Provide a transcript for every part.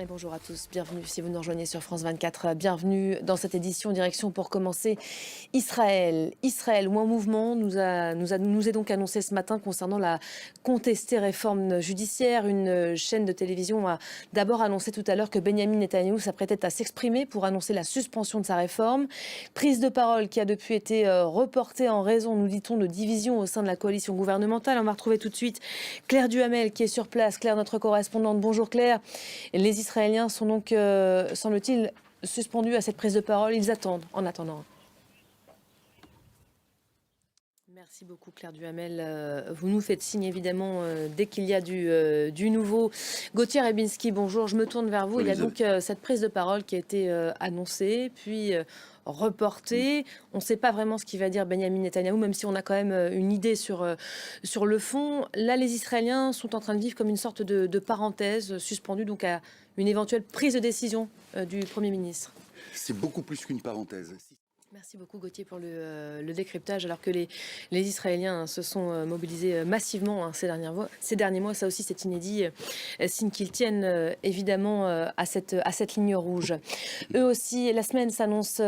Et bonjour à tous, bienvenue si vous nous rejoignez sur France 24. Bienvenue dans cette édition direction pour commencer Israël. Israël ou un mouvement nous est donc annoncé ce matin concernant la contestée réforme judiciaire. Une chaîne de télévision a d'abord annoncé tout à l'heure que Benyamin Netanyahou s'apprêtait à s'exprimer pour annoncer la suspension de sa réforme. Prise de parole qui a depuis été reportée en raison, nous dit-on, de division au sein de la coalition gouvernementale. On va retrouver tout de suite Claire Duhamel qui est sur place. Claire, notre correspondante. Bonjour Claire. Les Israéliens sont donc, semble-t-il, suspendus à cette prise de parole. Ils attendent en attendant. Merci beaucoup Claire Duhamel. Vous nous faites signe évidemment dès qu'il y a du nouveau. Gauthier Rebinski, bonjour, je me tourne vers vous. Il y a donc cette prise de parole qui a été annoncée, puis reportée. On ne sait pas vraiment ce qu'il va dire Benyamin Netanyahou, même si on a quand même une idée sur le fond. Là, les Israéliens sont en train de vivre comme une sorte de parenthèse suspendue donc à une éventuelle prise de décision du Premier ministre. C'est beaucoup plus qu'une parenthèse. Merci beaucoup Gauthier pour le décryptage, alors que les Israéliens se sont mobilisés massivement ces derniers mois. Ça aussi c'est inédit, signe qu'ils tiennent évidemment à cette ligne rouge. Eux aussi, la semaine s'annonce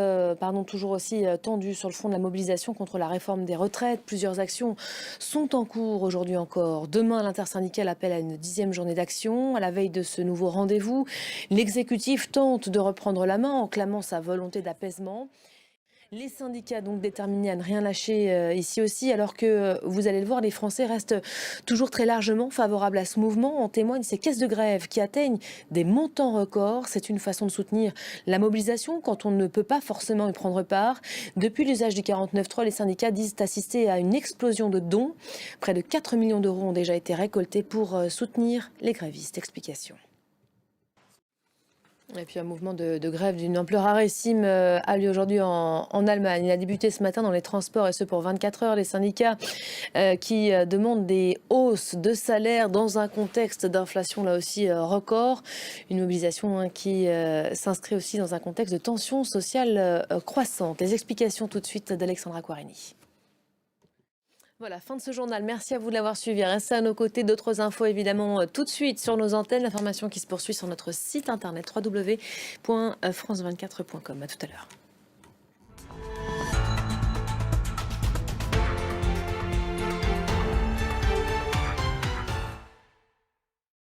toujours aussi tendue sur le fond de la mobilisation contre la réforme des retraites. Plusieurs actions sont en cours aujourd'hui encore. Demain, l'intersyndicale appelle à une 10e journée d'action. À la veille de ce nouveau rendez-vous, l'exécutif tente de reprendre la main en clamant sa volonté d'apaisement. Les syndicats donc déterminés à ne rien lâcher ici aussi, alors que vous allez le voir, les Français restent toujours très largement favorables à ce mouvement. En témoignent ces caisses de grève qui atteignent des montants records. C'est une façon de soutenir la mobilisation quand on ne peut pas forcément y prendre part. Depuis l'usage du 49.3, les syndicats disent assister à une explosion de dons. Près de 4 millions d'euros ont déjà été récoltés pour soutenir les grévistes. Explication. Et puis un mouvement de grève d'une ampleur rarissime a lieu aujourd'hui en Allemagne. Il a débuté ce matin dans les transports et ce pour 24 heures. Les syndicats qui demandent des hausses de salaire dans un contexte d'inflation là aussi record. Une mobilisation qui s'inscrit aussi dans un contexte de tension sociale croissante. Les explications tout de suite d'Alexandra Quarini. Voilà, fin de ce journal. Merci à vous de l'avoir suivi. Restez à nos côtés. D'autres infos, évidemment, tout de suite sur nos antennes. L'information qui se poursuit sur notre site internet www.france24.com. À tout à l'heure.